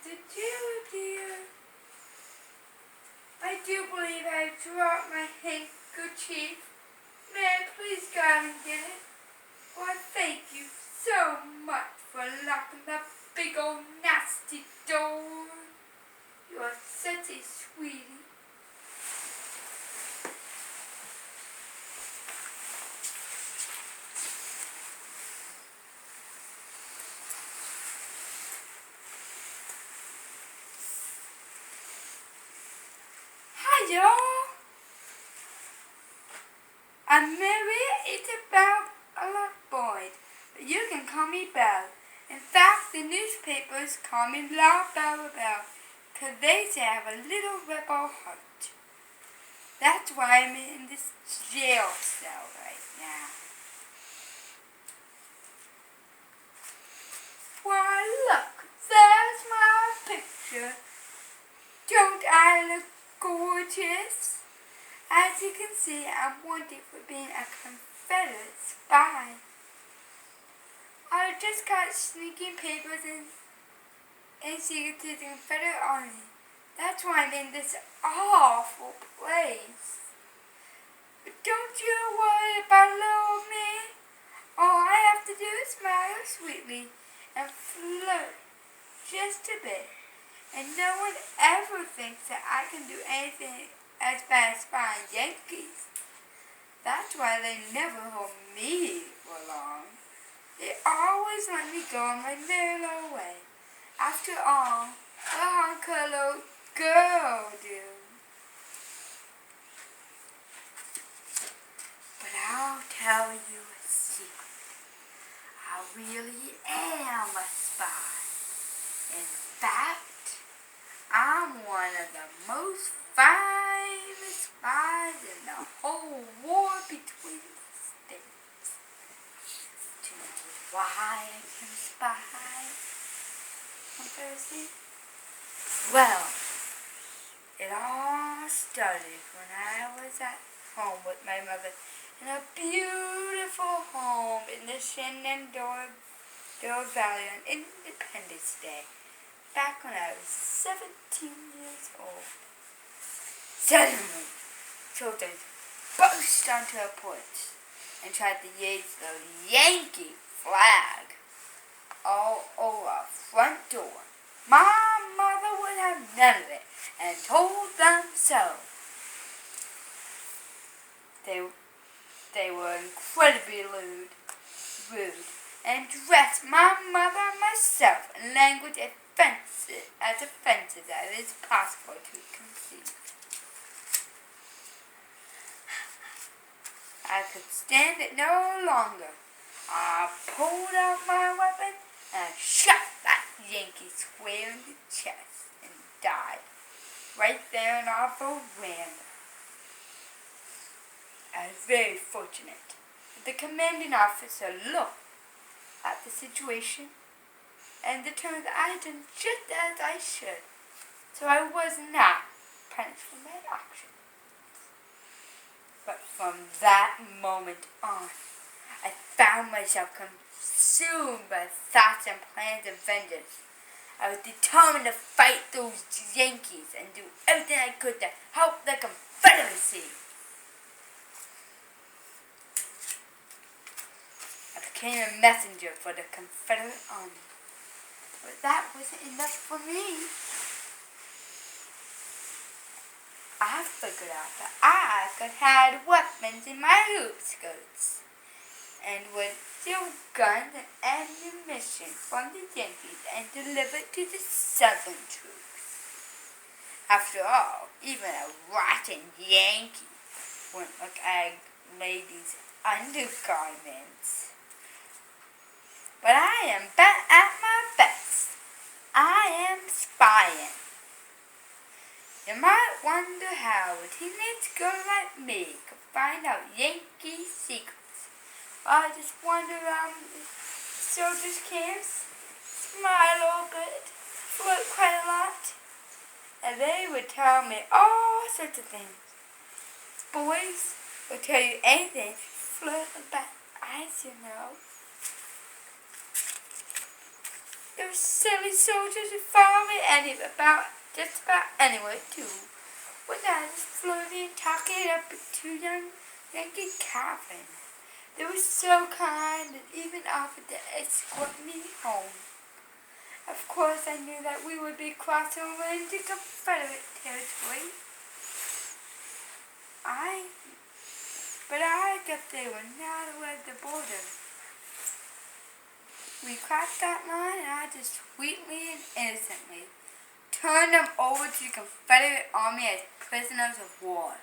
to do, dear? I do believe I dropped my handkerchief. May I please go out and get it? Why, thank you so much for locking that big old nasty door. You are such a sweetie. Hi, y'all. I'm Mary Belle Boyd, but you can call me Belle. In fact, the newspapers call me La Belle Belle, 'cause they say I have a little rebel heart. That's why I'm in this jail cell right now. Why, look, there's my picture. Don't I look gorgeous? As you can see, I'm wanted for being a Confederate spy. I just got sneaking papers and secret to the Confederate Army. That's why I'm in this awful place. But don't you worry about little me. All I have to do is smile sweetly and flirt just a bit. And no one ever thinks that I can do anything as bad as spying Yankees. That's why they never hold me for long. They always let me go on my merry little way. After all, what harm could a little girl do? But I'll tell you a secret. I really am a spy. In fact, I'm one of the most famous spies in the whole war between the states. Do you know why I can spy on Thursday? Well, it all started when I was at home with my mother in a beautiful home in the Shenandoah Valley on Independence Day, back when I was 17 years old. Suddenly, soldiers burst onto a porch and tried to raise the Yankee flag all over our front door. My mother would have none of it and told them so. They were incredibly rude and dressed my mother and myself in language as offensive as it is possible to conceive. I could stand it no longer. I pulled out my weapon and shot that Yankee square in the chest and died right there in our veranda. I was very fortunate that the commanding officer looked at the situation and determined that I had done just as I should, so I was not punished for my action. But from that moment on, I found myself consumed by thoughts and plans of vengeance. I was determined to fight those Yankees and do everything I could to help the Confederacy. I became a messenger for the Confederate Army. But that wasn't enough for me. I figured out that I could hide weapons in my hoop skirts and would steal guns and ammunition from the Yankees and deliver it to the Southern troops. After all, even a rotten Yankee wouldn't look at a lady's undergarments. But I am at my best. I am spying. You might wonder how a teenage girl like me could find out Yankee secrets. I just wander around the soldiers' camps, smile a little bit, flirt quite a lot, and they would tell me all sorts of things. Boys will tell you anything, flirt about eyes, you know. There were silly soldiers who followed me just about anywhere too. When I was floating and talking up with two young Yankee cavalrymen, they were so kind and even offered to escort me home. Of course, I knew that we would be crossing over into Confederate territory. But I guess they were not aware of the border. We crossed that line and I just sweetly and innocently turned them over to the Confederate Army as prisoners of war.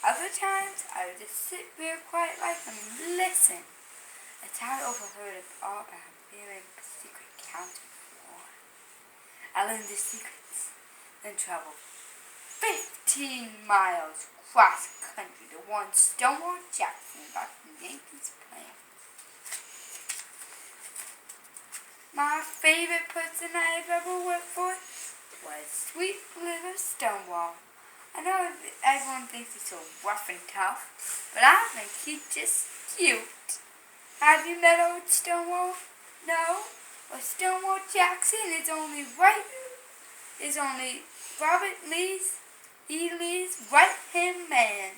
Other times, I would just sit very quiet like and listen as I overheard all our very secret counts of war. I learned the secrets and traveled 15 miles cross country to warn Stonewall Jackson about the Yankees' plan. My favorite person I've ever worked for was sweet little Stonewall. I know everyone thinks he's so rough and tough, but I think he's just cute. Have you met old Stonewall? No? Well, Stonewall Jackson is only Robert Lee's right-hand man.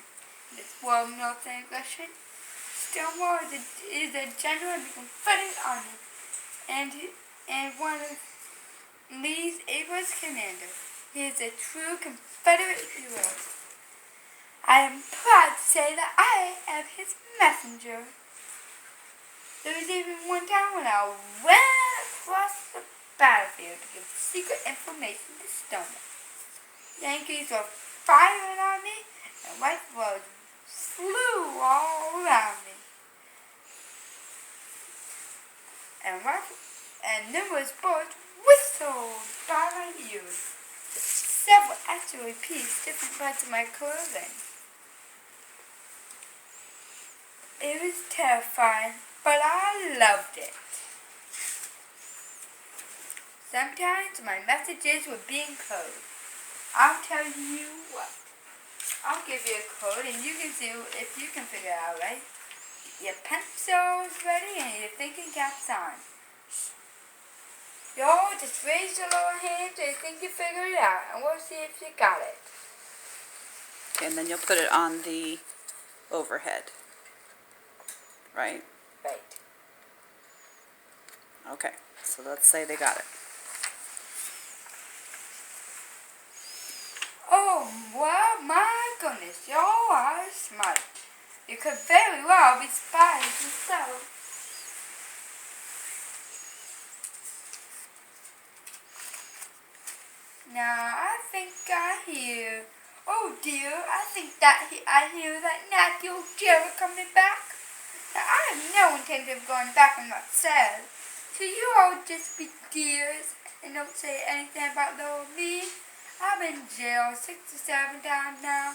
This well-known English. Stonewall is a general in the Confederate Army and one of Lee's ablest commanders. He is a true Confederate hero. I am proud to say that I am his messenger. There was even one time when I went across the battlefield to give secret information to Stonewall. Yankees were firing on me, and white bullets flew all around me. And numerous bullets whistled by my ears. Several actually pierced different parts of my clothing. It was terrifying, but I loved it. Sometimes my messages were being coded. I'll tell you what. I'll give you a code and you can see if you can figure it out, right? Your pencil's ready and your thinking cap's on. Yo, just raise your little hand so you think you figured it out, and we'll see if you got it. Okay, and then you'll put it on the overhead, right? Right. Okay, so let's say they got it. Oh, well, my goodness, you are smart. You could very well be spies yourself. Now, I think I hear, oh dear, I hear that Matthew Jerry coming back. Now, I have no intention of going back on that said. So you all just be dears and don't say anything about little me. I've been in jail 6 or 7 times now.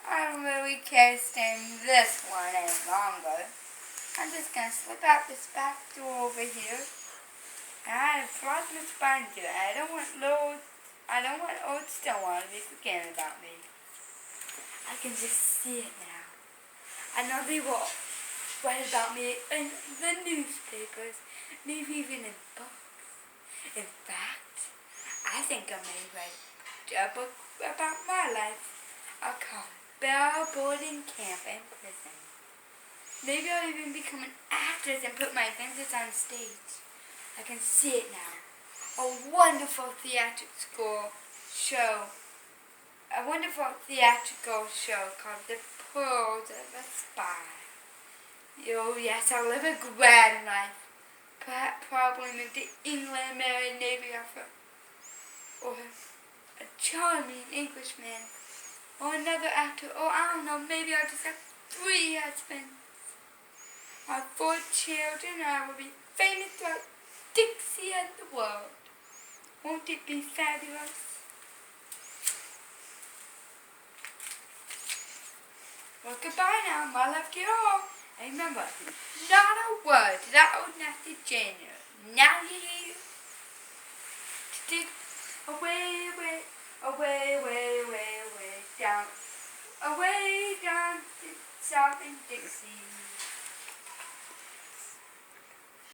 I don't really care to stay in this one any longer. I'm just gonna slip out this back door over here. And I have brought my spine to it. I don't want old Stonewall to be forgetting about me. I can just see it now. I know they will write about me in the newspapers, maybe even in books. In fact, I think I may write a book about my life. I'll call it Belle Boyd in Camp and Prison. Maybe I'll even become an actress and put my adventures on stage. I can see it now. A wonderful theatrical show called The Pearls of a Spy. Oh yes, I'll live a grand life. Probably move to England, marry a Navy officer, or a charming Englishman, or another actor, or I don't know, maybe I'll just have 3 husbands. I have 4 children, and I will be famous throughout Dixie and the world. Won't it be fabulous? Well, goodbye now, my love to you all. And remember, not a word to that old nasty janitor. Now you hear? Stick away, down, away down south in Dixie.